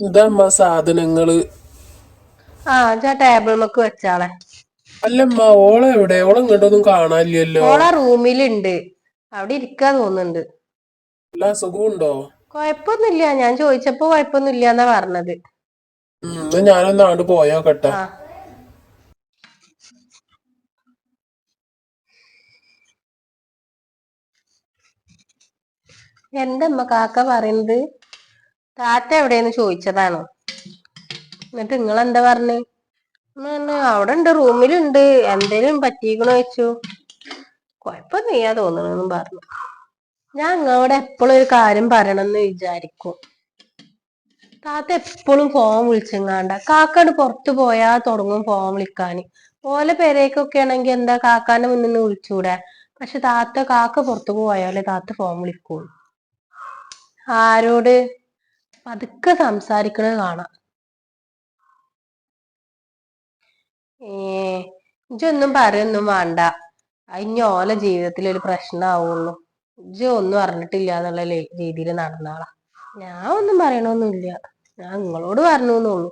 ഇതമ്മ സാധനങ്ങള്. ടേബിൾ മക്ക് വെച്ചാളെ. അല്ലമ്മ ഓളെ എവിടെ? ഓളെ ഇങ്ങോട്ടൊന്നും കാണാനില്ലല്ലോ. ഓളെ റൂമിലുണ്ട്, അവിടെ ഇരിക്കാ തോന്നുന്നുണ്ട്. എല്ലാ സുഖമുണ്ടോ? കൊഴപ്പൊന്നുമില്ല, ഞാൻ ചോദിച്ചപ്പോ കൊഴപ്പൊന്നുമില്ല എന്നാ പറഞ്ഞത്. എന്നാ ഞാനൊന്ന് അങ്ങോട്ട് പോയോക്കട്ടെ. ആ എന്തമ്മ കാക്ക പറയുന്നത്? താത്ത എവിടെയെന്ന് ചോദിച്ചതാണോ? എന്നിട്ട് നിങ്ങളെന്താ പറഞ്ഞ്? അവിടെ ഉണ്ട്, റൂമിലുണ്ട്, എന്തേലും പറ്റീക്കണോ ചോദിച്ചു. കൊഴപ്പൊന്നുമില്ല തോന്നണെന്നും പറഞ്ഞു. ഞാൻ നിങ്ങളോട് എപ്പോഴും ഒരു കാര്യം പറയണമെന്ന് വിചാരിക്കും. താത്ത എപ്പോഴും ഫോൺ വിളിച്ചെങ്ങാണ്ട, കാക്കട് പുറത്തു പോയാ തുടങ്ങും ഫോൺ വിളിക്കാന്. ഓലെ പെരേക്കൊക്കെ ആണെങ്കി എന്താ കാക്കാന്റെ മുന്നിൽ നിന്ന് വിളിച്ചൂടെ? പക്ഷെ കാക്ക പുറത്തു പോയാലേ താത്ത ഫോൺ വിളിക്കുള്ളൂ. ആരോട്? പതുക്കെ സംസാരിക്കണത് കാണാം. ഇജ്ജൊന്നും പറയൊന്നും വേണ്ട, ഇനി ഓലെ ജീവിതത്തിൽ ഒരു പ്രശ്നമാവുള്ളൂ. ഇജ്ജ് ഒന്നും അറിഞ്ഞിട്ടില്ല എന്നുള്ള രീതിയിൽ നടന്നാളാ. ഞാൻ ഒന്നും പറയണൊന്നുമില്ല, ഞാൻ നിങ്ങളോട് പറഞ്ഞു എന്നുള്ളൂ.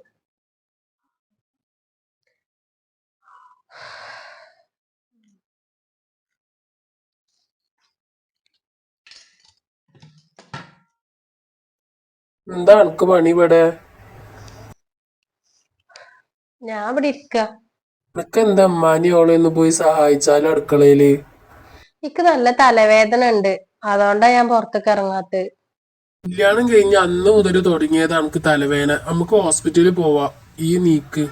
എന്താ അനക്ക് പണി ഇവിടെ? ഞാൻ ഇവിടെ ഇരിക്ക. നിനക്ക് എന്താ അമ്മാനി ഓളെ ഒന്ന് പോയി സഹായിച്ചാലോ അടുക്കളയില്? എനിക്ക് നല്ല തലവേദന ഉണ്ട്, അതുകൊണ്ടാ ഞാൻ പുറത്തേക്ക് ഇറങ്ങാത്തത്. കല്യാണം കഴിഞ്ഞ അന്ന് മുതൽ തുടങ്ങിയത് നമുക്ക് തലവേന. നമുക്ക് ഹോസ്പിറ്റലിൽ പോവാം, ഈ നീക്ക്.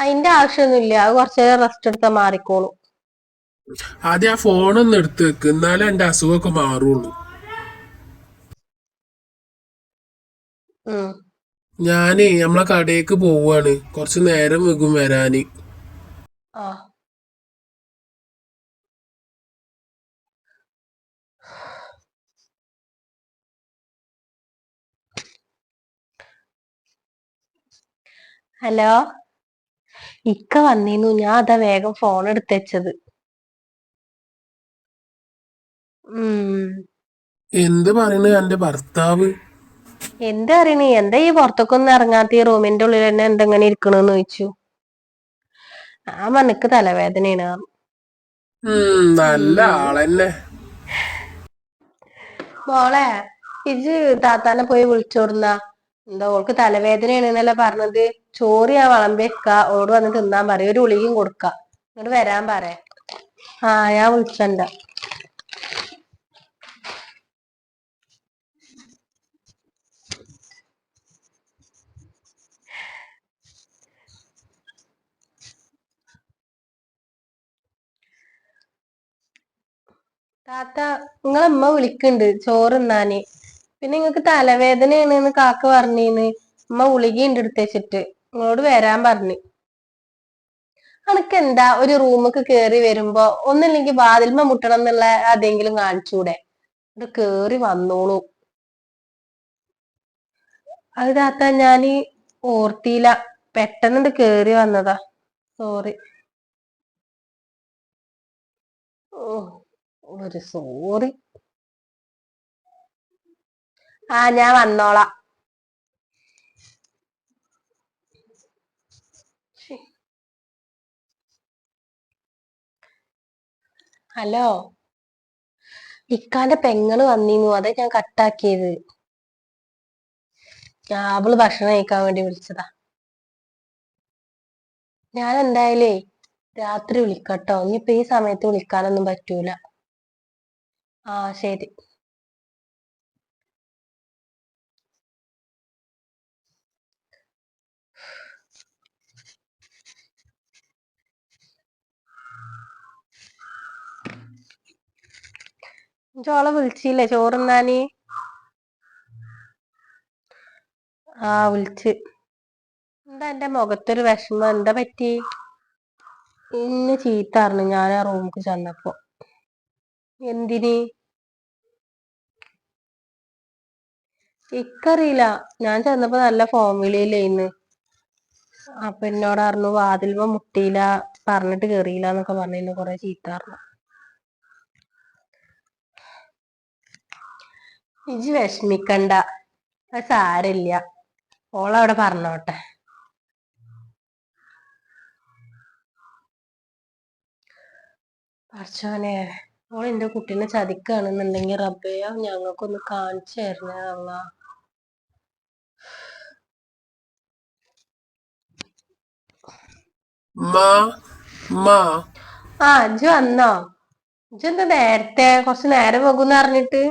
അതിന്റെ ആവശ്യമൊന്നുമില്ല, അത് കുറച്ചേരം റെസ്റ്റ് എടുത്താൽ മാറിക്കോളൂ. ആദ്യം ആ ഫോണൊന്ന് എടുത്ത് വെക്ക്, എന്നാലേ എന്റെ അസുഖമൊക്കെ മാറുള്ളൂ. ഉം ഞാനേ നമ്മളെ കടയിലേക്ക് പോവാണ്, കുറച്ച് നേരം വെക്കും വരാന്. ആ ഹലോ, ഇക്ക വന്നിന്നു, ഞാൻ അതാ വേഗം ഫോൺ എടുത്തുവെച്ചത്. എന്ത് പറയണ് എന്റെ ഭർത്താവ്? എന്താ അറിയണേ, എന്താ ഈ പുറത്തേക്കൊന്നും ഇറങ്ങാത്ത, ഈ റൂമിന്റെ ഉള്ളിൽ തന്നെ എന്തെങ്ങനെ ഇരിക്കണെന്ന് ചോദിച്ചു. ആ മനക്ക് തലവേദനയാണ്. നല്ല ആളെന്നെ. മോളെ, ഇജ് താത്താനെ പോയി വിളിച്ചോടുന്ന. എന്താ ഓൾക്ക് തലവേദനയാണെന്നല്ലേ പറഞ്ഞത്? ചോറ് ഞാൻ വിളമ്പി വെക്ക, ഓട് വന്ന് തിന്നാൻ പറയാ, ഒരു ഗുളികയും കൊടുക്ക, ഇങ്ങോട്ട് വരാൻ പറയാ. ഞാൻ വിളിച്ചണ്ട. താത്ത, നിങ്ങളമ്മ വിളിക്കണ്ട് ചോറ് തിന്നാന്. പിന്നെ നിങ്ങക്ക് തലവേദനയാണെന്ന് കാക്ക പറഞ്ഞീന്ന്. ഉമ്മ ഗുളികയുണ്ട് എടുത്തുവെച്ചിട്ട്, നിങ്ങളോട് വരാൻ പറഞ്ഞു. അനക്ക് എന്താ ഒരു റൂമിക്ക് കേറി വരുമ്പോ ഒന്നില്ലെങ്കിൽ വാതിൽമ മുട്ടണം എന്നുള്ള അതെങ്കിലും കാണിച്ചൂടെ? ഇത് കേറി വന്നോളൂ. അത് താത്ത, ഞാന് ഓർത്തിയില്ല, പെട്ടെന്ന് കേറി വന്നതാ, സോറി. ഓ, ഒരു സോറി. ഞാൻ വന്നോളാം. ഹലോ, ഇക്കാന്റെ പെങ്ങള് വന്നിന്നു, അതാ ഞാൻ കട്ടാക്കിയത്. അവള് ഭക്ഷണം കഴിക്കാൻ വേണ്ടി വിളിച്ചതാ. ഞാൻ എന്തായാലേ രാത്രി വിളിക്കട്ടോ, ഇനിയിപ്പൊ ഈ സമയത്ത് വിളിക്കാനൊന്നും പറ്റൂല. ശരി. ചോളെ വിളിച്ചില്ലേ ചോറുന്നാന്? വിളിച്ച്. എന്താ എന്റെ മുഖത്തൊരു വിഷമം, എന്താ പറ്റി? ഇന്ന് ചീത്ത പറഞ്ഞു ഞാൻ ആ റൂമിക്ക് ചെന്നപ്പോ. എന്തിന്? ഇക്കറിയില്ല, ഞാൻ ചെന്നപ്പോ നല്ല ഫോം വിളിയിലായിന്ന്. അപ്പൊ എന്നോട് പറഞ്ഞു വാതിൽമ മുട്ടിയില്ല, പറഞ്ഞിട്ട് കേറിയില്ല എന്നൊക്കെ പറഞ്ഞു, കൊറേ ചീത്ത പറഞ്ഞു. ഇജ്ജ് വിഷമിക്കണ്ട, അത് സാരില്ല. ഓളവിടെ പറഞ്ഞോട്ടെ. പടച്ചോനെ, ഓൾ എന്റെ കുട്ടീനെ ചതിക്കാണെന്നുണ്ടെങ്കിൽ റബ്ബേ ഞങ്ങൾക്കൊന്ന് കാണിച്ചു തരണേ അള്ളാ. ഉമ്മാ ഉമ്മാ ഇജ്ജ് വന്നോ? ഇജ്ജെന്താ നേരത്തെ? കുറച്ച് നേരം വൈകുന്ന് പറഞ്ഞിട്ട്.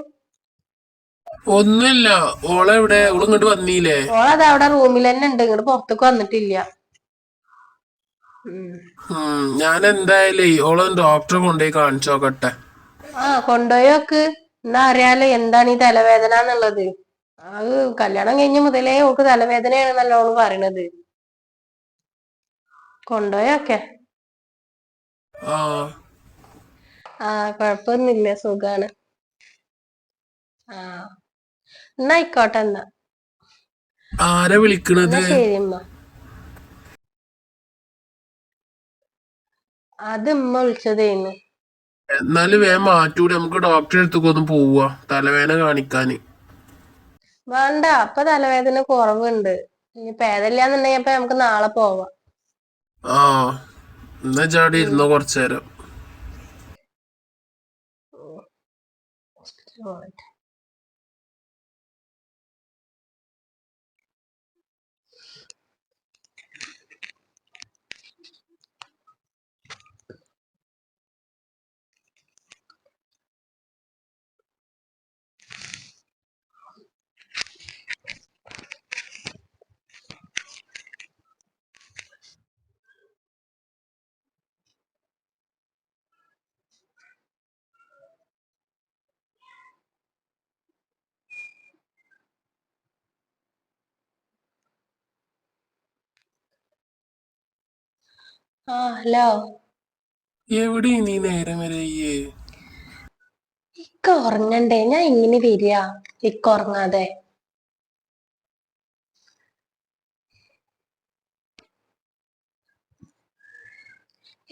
ഒന്നുമില്ല. ഓളെവിടെ? ഓള് ഇങ്ങോട്ട് വന്നീലേ? ഓളത് അവിടെ റൂമിൽ തന്നെ ഉണ്ട്, ഇങ്ങോട്ട് പുറത്തേക്ക് വന്നിട്ടില്ല. ഞാൻ എന്തായാലും ഓളെ ഡോക്ടറെ കൊണ്ടുപോയി കാണിച്ചു നോക്കട്ടെ. കൊണ്ടുപോയോക്ക്. എന്നാ അറിയാലോ എന്താണ് ഈ തലവേദന എന്നുള്ളത്. അത് കല്യാണം കഴിഞ്ഞ മുതലേ ഓക്ക് തലവേദനയാണെന്നല്ലോ ഓള് പറയണത്. കൊണ്ടുപോയൊക്കെ. കൊഴപ്പൊന്നുമില്ല, സുഖാണ്. എന്നാ ആയിക്കോട്ടെ. എന്നാ ആരാ വിളിക്കണത്? ശരി ഉമ്മ. അത് ഉമ്മ വിളിച്ചതേന്നു. എന്നാലും വേഗം മാറ്റൂല, നമുക്ക് ഡോക്ടറെ അടുത്തേക്ക് ഒന്ന് പോവാ തലവേദന കാണിക്കാന്. വേണ്ട, അപ്പൊ തലവേദന കുറവുണ്ട്. ഇനി ഭേദമില്ലാന്നുണ്ടെങ്കിൽ അപ്പൊ നമുക്ക് നാളെ പോവാം. എന്നാ ചാടി ഇരുന്നോ കൊറച്ചേരം. ഹലോ. എവിടെ നീ നേരം വരെ? ഇക്ക ഉറങ്ങണ്ടേ? ഞാൻ ഇങ്ങനെ വരിക ഇക്ക ഉറങ്ങാതെ?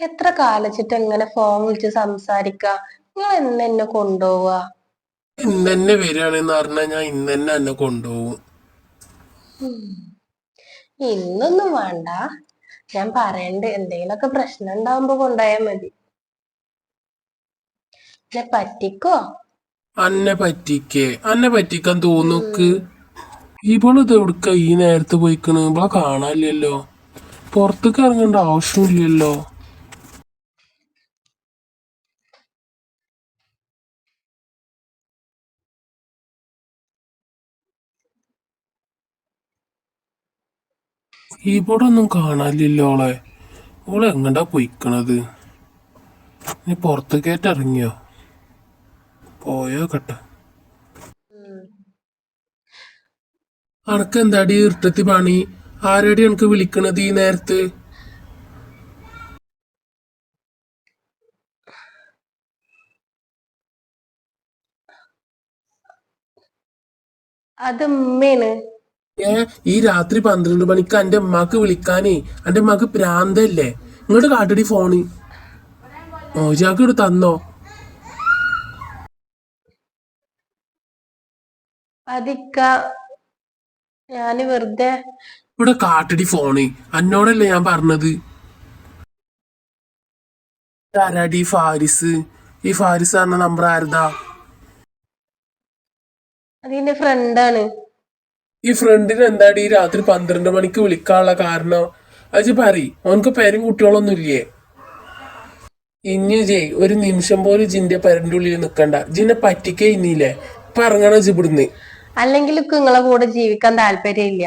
എത്ര കാലച്ചിട്ട് എങ്ങനെ ഫോൺ വിളിച്ച് സംസാരിക്ക? നിങ്ങൾ എന്ന് എന്നെ കൊണ്ടുപോവാ? ഇന്നെ വരികയാണെന്ന് പറഞ്ഞാ ഞാൻ ഇന്നെ എന്നെ കൊണ്ടുപോകും. ഇന്നൊന്നും വേണ്ട, ഞാൻ പറയണ്ട്. എന്തെങ്കിലുമൊക്കെ പ്രശ്നം ഉണ്ടാവുമ്പോ കൊണ്ടുപോയാൽ മതി. എന്നെ പറ്റിക്കോ? അന്നെ പറ്റിക്കാൻ തോന്നുക്ക്. ഇവളിത് എവിടുക്ക ഈ നേരത്ത് പോയിക്കണ്? ഇവളെ കാണാനില്ലല്ലോ. പുറത്തേക്ക് ഇറങ്ങേണ്ട ആവശ്യമില്ലല്ലോ. ഇവിടെ ഒന്നും കാണാനില്ലല്ലോ ഓളെ. ഓളെ എങ്ങണ്ടാ പോയിക്കണത്? നീ പുറത്തേക്കേറ്റ് ഇറങ്ങിയോ? പോയോ കട്ടെ. അനക്ക് എന്താടി ഇരുട്ടത്തി പണി? ആരടി എനിക്ക് വിളിക്കണത് ഈ നേരത്ത്? അത് ഉമ്മയാണ്. ഈ രാത്രി 12 മണിക്ക് എന്റെ ഉമ്മാക്ക് വിളിക്കാനേ? എന്റെ ഉമ്മാക്ക് പ്രാന്തല്ലേ? ഇങ്ങോട്ട് കാട്ടടി ഫോണ്. മോജാക്ക് ഇവിടെ തന്നോ? അതിക്ക ഞാന് വെറുതെ. ഇവിടെ കാട്ടടി ഫോണ്. എന്നോടല്ലേ ഞാൻ പറഞ്ഞത്. ആരാടി ഫാരിസ്? ഈ ഫാരിസ് പറഞ്ഞ നമ്പർ ആരതാ? അതിന്റെ ഫ്രണ്ടാണ്. ഈ ഫ്രണ്ടിന് എന്താടി രാത്രി 12 മണിക്ക് വിളിക്കാനുള്ള കാരണം? അജ് പറ. ഓനക്ക് പേരും കുട്ടികളൊന്നും ഇല്ലേ? ഇനി ഒരു നിമിഷം പോലും ജിന്റെ പേരന്റെ ഉള്ളിൽ നിക്കണ്ട. ജിന്നെ പറ്റിക്കേ ഇന്നില്ലേ? ഇപ്പൊ ഇറങ്ങണ ജിബിടുന്ന്. അല്ലെങ്കിൽ ഇപ്പൊ നിങ്ങളെ കൂടെ ജീവിക്കാൻ താല്പര്യമില്ല.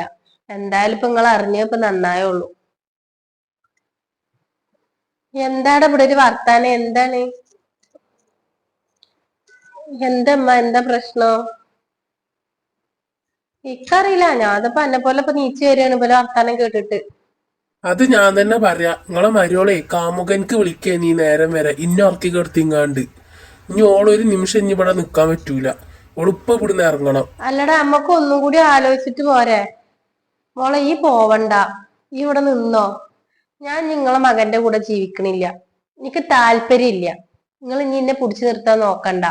എന്തായാലും ഇപ്പൊ നിങ്ങൾ അറിഞ്ഞപ്പോ നന്നായുള്ളൂ. എന്താണ് ഇവിടെ ഒരു വർത്താനം? എന്താണ്? എന്തമ്മ, എന്താ പ്രശ്നം? ഇക്കറിയില്ല. ഞാനപ്പോ എന്നെ പോലെ ഇപ്പൊ നീച്ചു വരികയാണ് പോലെ വർത്താനം കേട്ടിട്ട്. അത് ഞാൻ തന്നെ പറയാ. നിങ്ങളെ മരിയോളെ കാമുകൻക്ക് വിളിക്കേ നീ നേരം വരെ ഇന്ന ഉറക്കി കെടുത്തിങ്ങാണ്ട്. ഇനി ഓളൊരു നിമിഷം ഇനി ഇവിടെ നിക്കാൻ പറ്റൂല. ഓളിപ്പ ഇവിടുന്ന് ഇറങ്ങണം. അല്ലടാ, നമ്മക്ക് ഒന്നും കൂടി ആലോചിച്ചിട്ട് പോരെ? മോളെ ഈ പോവണ്ട, ഈ ഇവിടെ നിന്നോ. ഞാൻ നിങ്ങളെ മകന്റെ കൂടെ ജീവിക്കണില്ല. എനിക്ക് താല്പര്യമില്ല. നിങ്ങൾ ഇനി എന്നെ പിടിച്ചു നിർത്താൻ നോക്കണ്ട.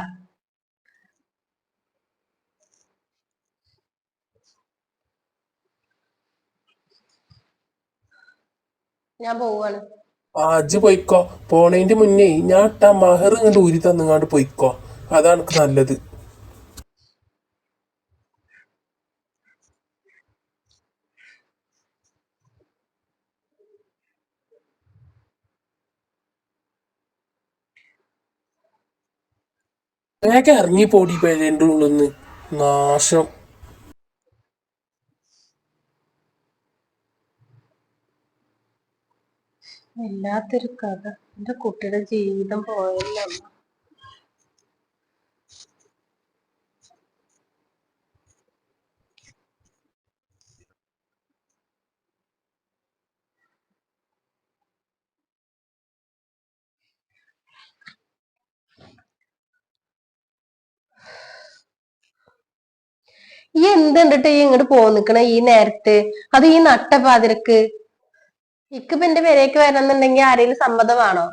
ഞാൻ പോവാണ്. അജ്ജ് പൊയ്ക്കോ. പോണേന്റെ മുന്നേ ഞാൻ ഇട്ടാ മഹർ ഇങ്ങോട്ട് ഊരി തന്നുങ്ങാണ്ട് പൊയ്ക്കോ. അതാണ് എനിക്ക് നല്ലത്. വേഗം ഇറങ്ങി പോടി പേരേന്റെ ഉള്ളിന്ന്. നാശം. വല്ലാത്തൊരു കഥ. എന്റെ കുട്ടിയുടെ ജീവിതം പോയല്ലോ. ഈ എന്തുണ്ടിട്ട് ഈ ഇങ്ങോട്ട് പോന്നിക്കണ ഈ നേരത്ത്, അത് ഈ നട്ടപ്പാതിരക്ക്? ഇക്കിപ്പ എന്റെ പെരേക്ക് വരണമെന്നുണ്ടെങ്കിൽ ആരെങ്കിലും സമ്മതമാണോ?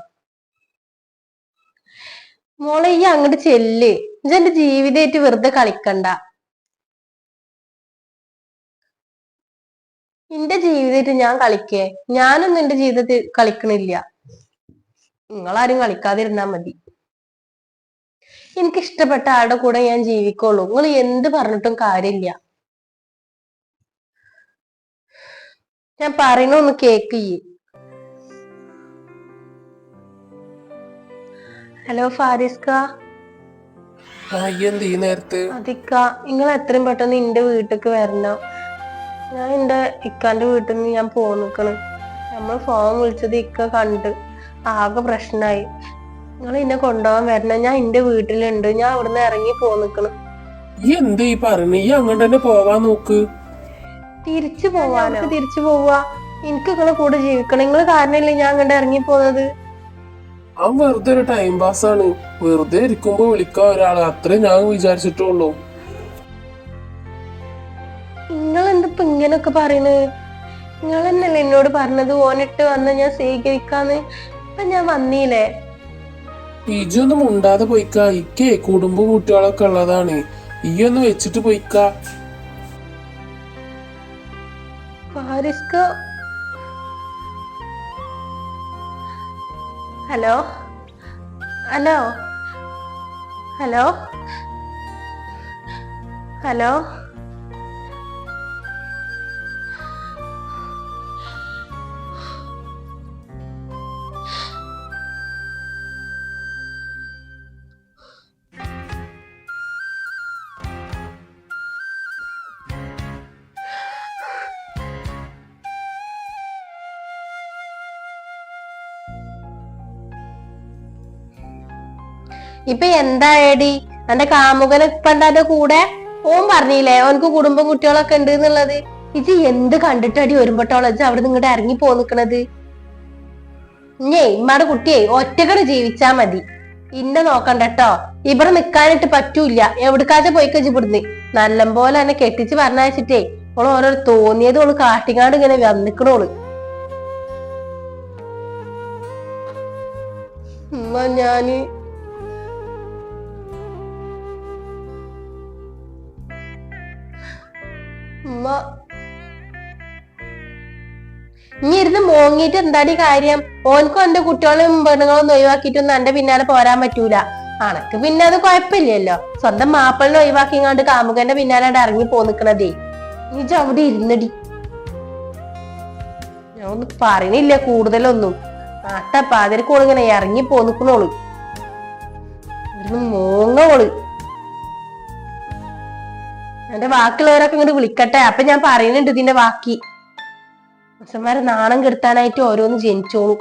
മോളെ ഈ അങ്ങോട്ട് ചെല്ല്. എന്റെ ജീവിതമായിട്ട് വെറുതെ കളിക്കണ്ട. എന്റെ ജീവിതമായിട്ട് ഞാൻ കളിക്കേ? ഞാനൊന്നും എന്റെ ജീവിതത്തിൽ കളിക്കണില്ല. നിങ്ങളാരും കളിക്കാതിരുന്നാ മതി. എനിക്ക് ഇഷ്ടപ്പെട്ട ആളുടെ കൂടെ ഞാൻ ജീവിക്കുള്ളൂ. നിങ്ങൾ എന്ത് പറഞ്ഞിട്ടും കാര്യമില്ല. ഞാൻ പറയണൊന്ന് കേക്ക്. ഹലോ ഫാരിസ്ക. എന്ത് ഈ നേരത്ത്? അതിക്ക, നിങ്ങൾ എത്രയും പെട്ടെന്ന് എന്റെ വീട്ടിലേക്ക് വരണം. ഞാൻ എന്റെ ഇക്കാന്റെ വീട്ടിൽ നിന്ന് ഞാൻ പോന്നിക്കണ്. നമ്മൾ ഫോൺ വിളിച്ചത് ഇക്ക കണ്ട് ആകെ പ്രശ്നമായി. നിങ്ങൾ എന്നെ കൊണ്ടുപോകാൻ വരണം. ഞാൻ എന്റെ വീട്ടിലുണ്ട്. ഞാൻ ഇവിടുന്ന് ഇറങ്ങി പോന്നിക്കണ്. ഈ എന്ത് ഈ പറഞ്ഞ? ഈ അങ്ങോട്ട് തന്നെ പോവാൻ നോക്ക്. തിരിച്ചു പോവാനോ? തിരിച്ചു പോവാ? എനിക്ക് നിങ്ങളെ കൂടെ ജീവിക്കണം. നിങ്ങൾ കാരണല്ലേ ഞാൻ അങ്ങോട്ട് ഇറങ്ങി പോകുന്നത്. അവൻ വെറുതെ ഒരു ടൈം പാസ് ആണ്. വെറുതെ ഇരിക്കുമ്പോ വിളിക്കാൻ ഒരാള്, അത്രേ ഞാൻ വിചാരിച്ചിട്ടുള്ളൂ. നിങ്ങൾ എന്തിപ്പോ ഇങ്ങനൊക്കെ പറയണത്? നിങ്ങൾ തന്നെയല്ലേ എന്നോട് പറഞ്ഞത് ഓനിട്ട് വന്ന് ഞാൻ സ്വീകരിക്കാന്ന്. ഇപ്പൊ ഞാൻ വന്നീലേ. ഇജൊന്നും ഉണ്ടാതെ പോയിക്കാ. ഇക്കേ കുടുംബ കുട്ടികളൊക്കെ ഉള്ളതാണ്. ഈ ഒന്ന് വെച്ചിട്ട് പോയിക്കാ. ഫാരിസ്ക. Hello hello hello hello. ഇപ്പൊ എന്തായടി? എന്റെ കാമുകനെ ഇപ്പണ്ടാന്റെ കൂടെ ഓൻ പറഞ്ഞില്ലേ ഓനക്ക് കുടുംബം കുട്ടികളൊക്കെ ഉണ്ട് എന്നുള്ളത്. ഇജ് എന്ത് കണ്ടിട്ടടി ഒരുമ്പട്ടോളം ഇജ് അവിടെ നിങ്ങടെ ഇറങ്ങി പോന്നിക്കണത്? ഇഞ്ഞേ ഇമ്മയുടെ കുട്ടിയെ ഒറ്റക്കട് ജീവിച്ചാ മതി. ഇന്നെ നോക്കണ്ടട്ടോ. ഇവിടെ നിക്കാനായിട്ട് പറ്റൂല. എവിടക്കാച്ച പോയിക്കജ് ഇവിടുന്ന് നല്ലപോലെ എന്നെ കെട്ടിച്ച് പറഞ്ഞയച്ചിട്ടേ ഓള് ഓരോ തോന്നിയത് ഓള് കാട്ടിങ്ങാണ്ട് ഇങ്ങനെ വന്നിക്കണോള്. ഉമ്മ ഞാന് ഉമ്മ ഇനി ഇരുന്ന് മോങ്ങിട്ട് എന്താടി കാര്യം? ഓൻക്കും എന്റെ കുട്ടികളും പെണ്ണുങ്ങളൊന്നും ഒഴിവാക്കിയിട്ടൊന്നും എന്റെ പിന്നാലെ പോരാൻ പറ്റൂല. അനക്ക് പിന്നെ അത് കുഴപ്പമില്ലല്ലോ. സ്വന്തം മാപ്പിളിനെ ഒഴിവാക്കിങ്ങാണ്ട് കാമുകന്റെ പിന്നാലെ ഇറങ്ങി പോന്നിക്കണതേ. നീ അവിടെ ഇരുന്നടി. ഞാൻ ഒന്നും പറയണില്ല കൂടുതലൊന്നും. നട്ടപ്പാതിരക്കോള് ഇങ്ങനെ ഇറങ്ങി പോന്നിക്കണോള്. ഇരുന്ന് മോങ്ങോള്. എന്റെ ബാക്കിയുള്ളവരൊക്കെ ഇങ്ങോട്ട് വിളിക്കട്ടെ. അപ്പൊ ഞാൻ പറയുന്നുണ്ട് ഇതിന്റെ ബാക്കി. മനുഷ്യന്മാരെ നാണം കെടുത്താനായിട്ട് ഓരോന്ന് ജനിച്ചോളൂ.